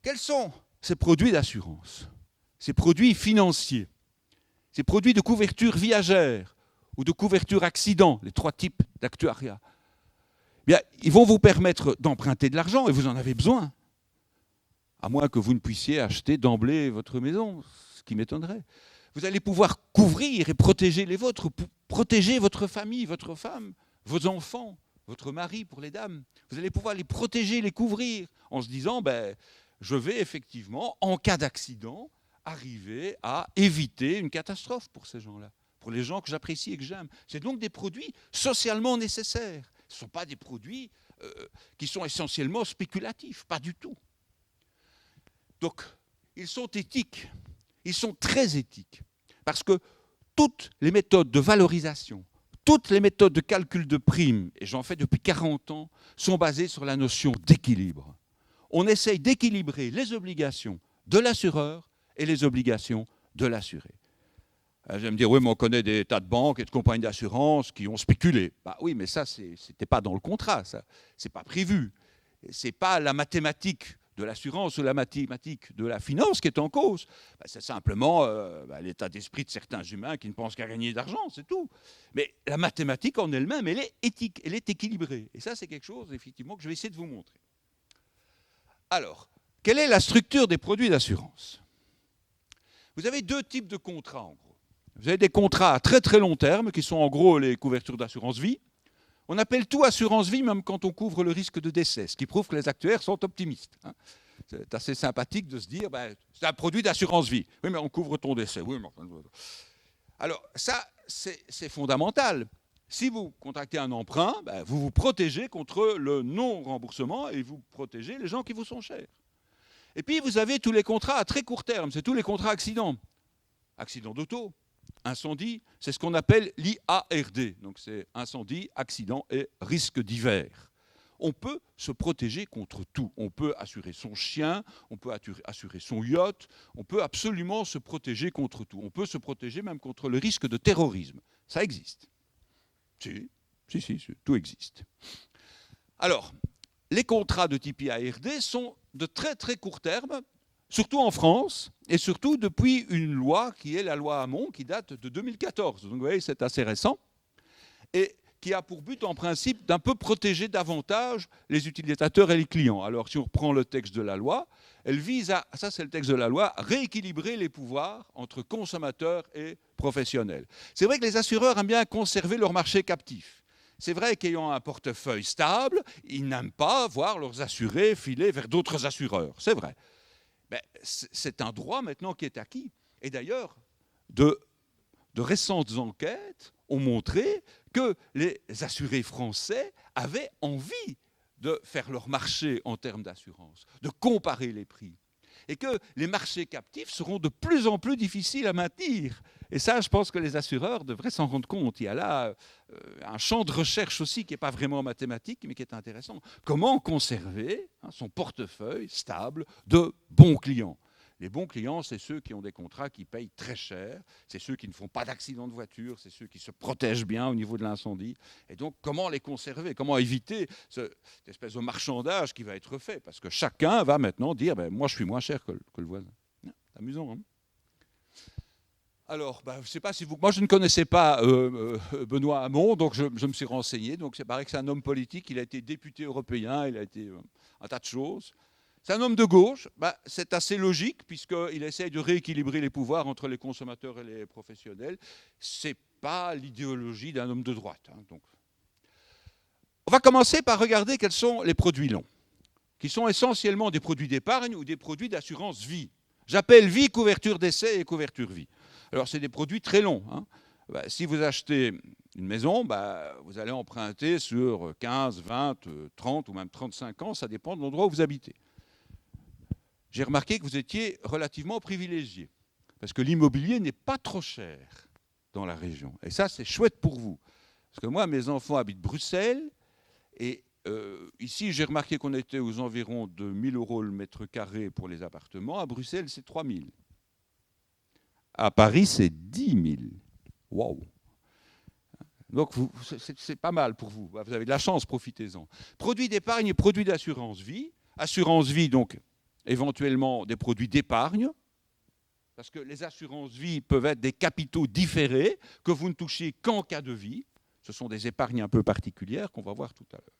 Quels sont ces produits d'assurance? Ces produits financiers, ces produits de couverture viagère ou de couverture accident, les trois types d'actuariat, bien, ils vont vous permettre d'emprunter de l'argent et vous en avez besoin. À moins que vous ne puissiez acheter d'emblée votre maison, ce qui m'étonnerait. Vous allez pouvoir couvrir et protéger les vôtres, protéger votre famille, votre femme, vos enfants, votre mari pour les dames. Vous allez pouvoir les protéger, les couvrir, en se disant, ben, je vais effectivement, en cas d'accident, arriver à éviter une catastrophe pour ces gens-là, pour les gens que j'apprécie et que j'aime. C'est donc des produits socialement nécessaires. Ce ne sont pas des produits qui sont essentiellement spéculatifs, pas du tout. Donc, ils sont éthiques, ils sont très éthiques, parce que toutes les méthodes de valorisation, toutes les méthodes de calcul de primes, et j'en fais depuis 40 ans, sont basées sur la notion d'équilibre. On essaye d'équilibrer les obligations de l'assureur et les obligations de l'assuré. Vous allez me dire, oui, mais on connaît des tas de banques et de compagnies d'assurance qui ont spéculé. Bah oui, mais ça, ce n'était pas dans le contrat, ça. Ce n'est pas prévu. Ce n'est pas la mathématique de l'assurance ou la mathématique de la finance qui est en cause. Bah, c'est simplement l'état d'esprit de certains humains qui ne pensent qu'à gagner d'argent, c'est tout. Mais la mathématique en elle-même, elle est éthique, elle est équilibrée. Et ça, c'est quelque chose, effectivement, que je vais essayer de vous montrer. Alors, quelle est la structure des produits d'assurance? Vous avez deux types de contrats, en gros. Vous avez des contrats à très très long terme, qui sont en gros les couvertures d'assurance vie. On appelle tout assurance vie, même quand on couvre le risque de décès, ce qui prouve que les actuaires sont optimistes. C'est assez sympathique de se dire, ben, c'est un produit d'assurance vie. Oui, mais on couvre ton décès. Oui, mais... Alors, ça, c'est fondamental. Si vous contractez un emprunt, ben, vous vous protégez contre le non-remboursement et vous protégez les gens qui vous sont chers. Et puis, vous avez tous les contrats à très court terme, c'est tous les contrats accidents. Accident d'auto, incendie, c'est ce qu'on appelle l'IARD. Donc, c'est incendie, accident et risque divers. On peut se protéger contre tout. On peut assurer son chien, on peut assurer son yacht, on peut absolument se protéger contre tout. On peut se protéger même contre le risque de terrorisme. Ça existe. Si, tout existe. Alors, les contrats de type IARD sont de très très court terme, surtout en France, et surtout depuis une loi qui est la loi Hamon, qui date de 2014. Donc vous voyez, c'est assez récent, et qui a pour but en principe d'un peu protéger davantage les utilisateurs et les clients. Alors si on reprend le texte de la loi, elle vise à, ça c'est le texte de la loi, rééquilibrer les pouvoirs entre consommateurs et professionnels. C'est vrai que les assureurs aiment bien conserver leur marché captif. C'est vrai qu'ayant un portefeuille stable, ils n'aiment pas voir leurs assurés filer vers d'autres assureurs. C'est vrai. Mais c'est un droit maintenant qui est acquis. Et d'ailleurs, de récentes enquêtes ont montré que les assurés français avaient envie de faire leur marché en termes d'assurance, de comparer les prix. Et que les marchés captifs seront de plus en plus difficiles à maintenir. Et ça, je pense que les assureurs devraient s'en rendre compte. Il y a là un champ de recherche aussi qui n'est pas vraiment mathématique, mais qui est intéressant. Comment conserver son portefeuille stable de bons clients? Les bons clients, c'est ceux qui ont des contrats qui payent très cher, c'est ceux qui ne font pas d'accident de voiture, c'est ceux qui se protègent bien au niveau de l'incendie. Et donc, comment les conserver? Comment éviter cette espèce de marchandage qui va être fait? Parce que chacun va maintenant dire, ben, moi, je suis moins cher que le voisin. C'est amusant, hein? Alors, je ne sais pas si vous... Moi, je ne connaissais pas Benoît Hamon, donc je me suis renseigné. Donc, c'est pareil que c'est un homme politique. Il a été député européen, il a été un tas de choses. C'est un homme de gauche, c'est assez logique puisqu'il essaye de rééquilibrer les pouvoirs entre les consommateurs et les professionnels. Ce n'est pas l'idéologie d'un homme de droite. Donc. On va commencer par regarder quels sont les produits longs, qui sont essentiellement des produits d'épargne ou des produits d'assurance vie. J'appelle vie, couverture d'essai et couverture vie. Alors c'est des produits très longs. Si vous achetez une maison, vous allez emprunter sur 15, 20, 30 ou même 35 ans, ça dépend de l'endroit où vous habitez. J'ai remarqué que vous étiez relativement privilégié, parce que l'immobilier n'est pas trop cher dans la région. Et ça, c'est chouette pour vous. Parce que moi, mes enfants habitent Bruxelles, et ici, j'ai remarqué qu'on était aux environs de 1 000 € le mètre carré pour les appartements. À Bruxelles, c'est 3 000. À Paris, c'est 10 000. Waouh! Donc, c'est pas mal pour vous. Vous avez de la chance, profitez-en. Produits d'épargne et produits d'assurance vie. Assurance vie, donc, éventuellement des produits d'épargne, parce que les assurances vie peuvent être des capitaux différés que vous ne touchez qu'en cas de vie. Ce sont des épargnes un peu particulières qu'on va voir tout à l'heure.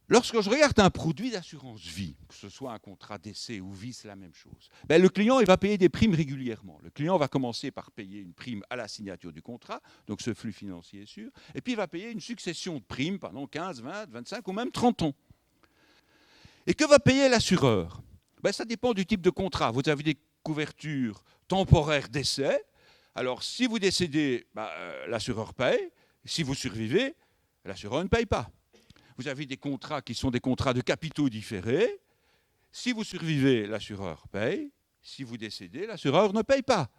Lorsque je regarde un produit d'assurance vie, que ce soit un contrat d'essai ou vie, c'est la même chose. Ben, le client il va payer des primes régulièrement. Le client va commencer par payer une prime à la signature du contrat, donc ce flux financier est sûr, et puis il va payer une succession de primes pendant 15, 20, 25 ou même 30 ans. Et que va payer l'assureur? Ben, ça dépend du type de contrat. Vous avez des couvertures temporaires d'essai. Alors, si vous décédez, ben, l'assureur paye. Si vous survivez, l'assureur ne paye pas. Vous avez des contrats qui sont des contrats de capitaux différés. Si vous survivez, l'assureur paye. Si vous décédez, l'assureur ne paye pas.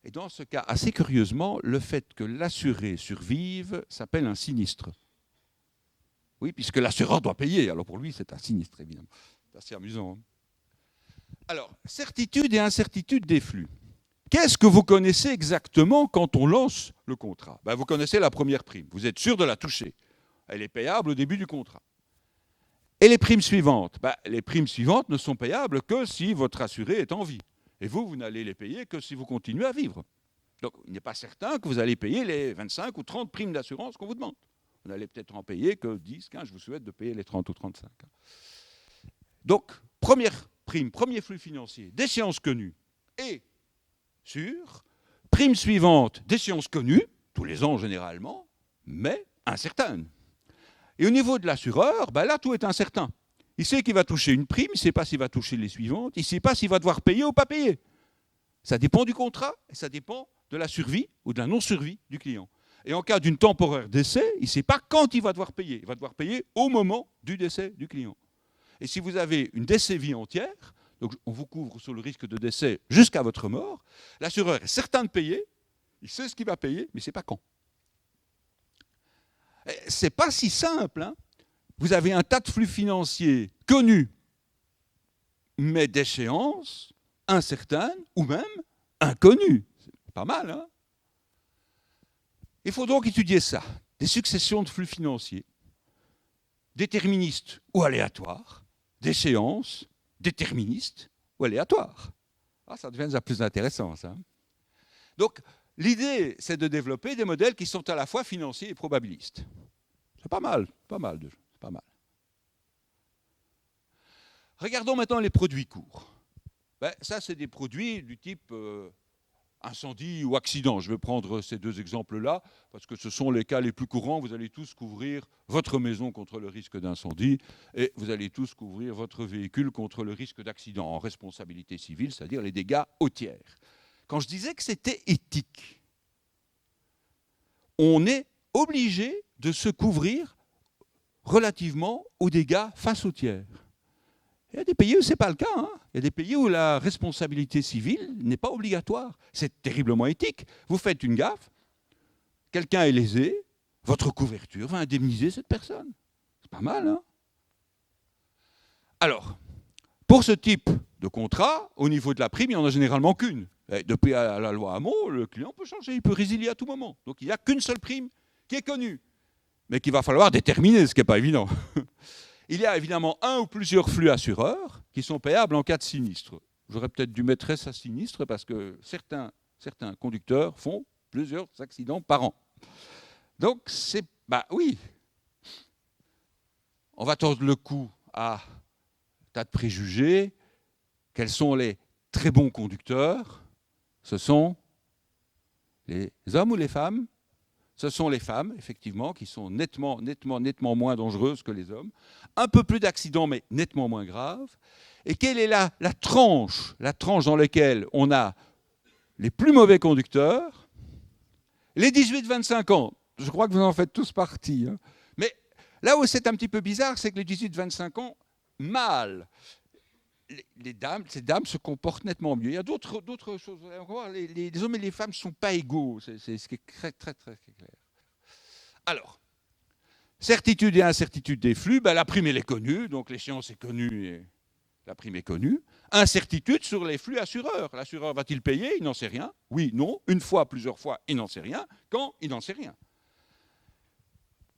Et dans ce cas, assez curieusement, le fait que l'assuré survive s'appelle un sinistre. Oui, puisque l'assureur doit payer. Alors pour lui, c'est un sinistre, évidemment. C'est assez amusant. Alors, certitude et incertitude des flux. Qu'est-ce que vous connaissez exactement quand on lance le contrat? Ben, vous connaissez la première prime. Vous êtes sûr de la toucher. Elle est payable au début du contrat. Et les primes suivantes? Ben, les primes suivantes ne sont payables que si votre assuré est en vie. Et vous n'allez les payer que si vous continuez à vivre. Donc, il n'est pas certain que vous allez payer les 25 ou 30 primes d'assurance qu'on vous demande. Vous n'allez peut-être en payer que 10, 15. Je vous souhaite de payer les 30 ou 35. Donc, première prime, premier flux financier, d'échéance connue et sûre. Prime suivante, d'échéance connue, tous les ans généralement, mais incertaine. Et au niveau de l'assureur, ben là, tout est incertain. Il sait qu'il va toucher une prime, il ne sait pas s'il va toucher les suivantes, il ne sait pas s'il va devoir payer ou pas payer. Ça dépend du contrat et ça dépend de la survie ou de la non-survie du client. Et en cas d'une temporaire décès, il ne sait pas quand il va devoir payer. Il va devoir payer au moment du décès du client. Et si vous avez une décès-vie entière, donc on vous couvre sur le risque de décès jusqu'à votre mort, l'assureur est certain de payer, il sait ce qu'il va payer, mais il ne sait pas quand. Ce n'est pas si simple. Hein. Vous avez un tas de flux financiers connus, mais d'échéance incertaine ou même inconnue. C'est pas mal, hein? Il faut donc étudier ça. Des successions de flux financiers, déterministes ou aléatoires, d'échéances, déterministes ou aléatoires. Ah, ça devient déjà plus intéressant, ça. Donc, l'idée, c'est de développer des modèles qui sont à la fois financiers et probabilistes. C'est pas mal, pas mal. Regardons maintenant les produits courts. Ben, ça, c'est des produits du type incendie ou accident. Je vais prendre ces deux exemples-là, parce que ce sont les cas les plus courants. Vous allez tous couvrir votre maison contre le risque d'incendie et vous allez tous couvrir votre véhicule contre le risque d'accident en responsabilité civile, c'est-à-dire les dégâts aux tiers. Quand je disais que c'était éthique, on est obligé de se couvrir relativement aux dégâts face aux tiers. Il y a des pays où ce n'est pas le cas. Hein. Il y a des pays où la responsabilité civile n'est pas obligatoire. C'est terriblement éthique. Vous faites une gaffe, quelqu'un est lésé, votre couverture va indemniser cette personne. C'est pas mal, hein? Alors, pour ce type de contrat, au niveau de la prime, il n'y en a généralement qu'une. Et depuis la loi Hamon, le client peut changer, il peut résilier à tout moment. Donc il n'y a qu'une seule prime qui est connue, mais qu'il va falloir déterminer, ce qui n'est pas évident. Il y a évidemment un ou plusieurs flux assureurs qui sont payables en cas de sinistre. J'aurais peut-être dû mettre ça sinistre parce que certains conducteurs font plusieurs accidents par an. Donc, c'est... Bah oui. On va tordre le cou à tas de préjugés. Quels sont les très bons conducteurs? Ce sont les hommes ou les femmes? Ce sont les femmes, effectivement, qui sont nettement moins dangereuses que les hommes. Un peu plus d'accidents, mais nettement moins graves. Et quelle est la tranche dans laquelle on a les plus mauvais conducteurs? Les 18-25 ans. Je crois que vous en faites tous partie. Hein. Mais là où c'est un petit peu bizarre, c'est que les 18-25 ans, mal. Ces dames se comportent nettement mieux. Il y a d'autres choses. Les hommes et les femmes ne sont pas égaux. C'est ce qui est très, très, très clair. Alors, certitude et incertitude des flux, ben, la prime elle est connue, donc l'échéance est connue et la prime est connue. Incertitude sur les flux assureurs. L'assureur va-t-il payer? Il n'en sait rien. Oui, non. Une fois, plusieurs fois, il n'en sait rien. Quand? Il n'en sait rien.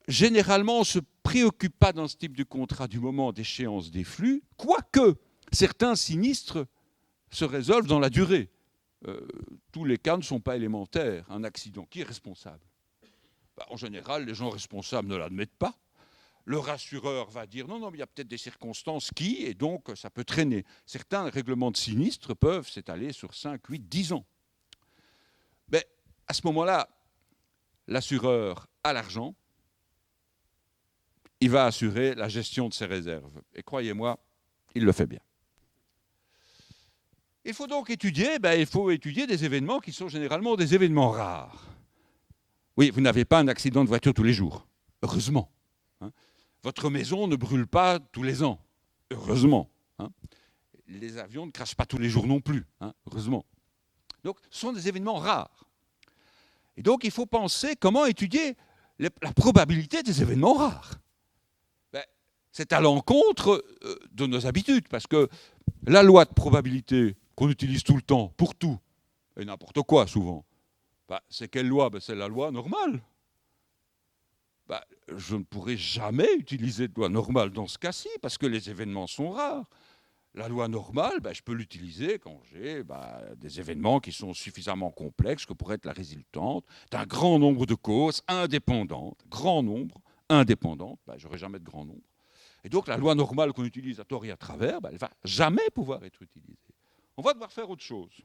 généralement, on ne se préoccupe pas dans ce type de contrat du moment d'échéance des flux, quoique certains sinistres se résolvent dans la durée. Tous les cas ne sont pas élémentaires. Un accident, qui est responsable? En général, les gens responsables ne l'admettent pas. Le rassureur va dire non, mais il y a peut-être des circonstances qui, et donc ça peut traîner. Certains règlements de sinistres peuvent s'étaler sur 5, 8, 10 ans. Mais à ce moment-là, l'assureur a l'argent, il va assurer la gestion de ses réserves. Et croyez-moi, il le fait bien. Il faut donc étudier, des événements qui sont généralement des événements rares. Oui, vous n'avez pas un accident de voiture tous les jours, heureusement. Votre maison ne brûle pas tous les ans, heureusement. Les avions ne crachent pas tous les jours non plus, heureusement. Donc, ce sont des événements rares. Et donc, il faut penser comment étudier la probabilité des événements rares. C'est à l'encontre de nos habitudes, parce que la loi de probabilité qu'on utilise tout le temps, pour tout, et n'importe quoi souvent, c'est quelle loi? C'est la loi normale. Je ne pourrai jamais utiliser de loi normale dans ce cas-ci, parce que les événements sont rares. La loi normale, je peux l'utiliser quand j'ai des événements qui sont suffisamment complexes que pour être la résultante d'un grand nombre de causes indépendantes, grand nombre indépendantes, je n'aurai jamais de grand nombre. Et donc la loi normale qu'on utilise à tort et à travers, elle ne va jamais pouvoir être utilisée. On va devoir faire autre chose.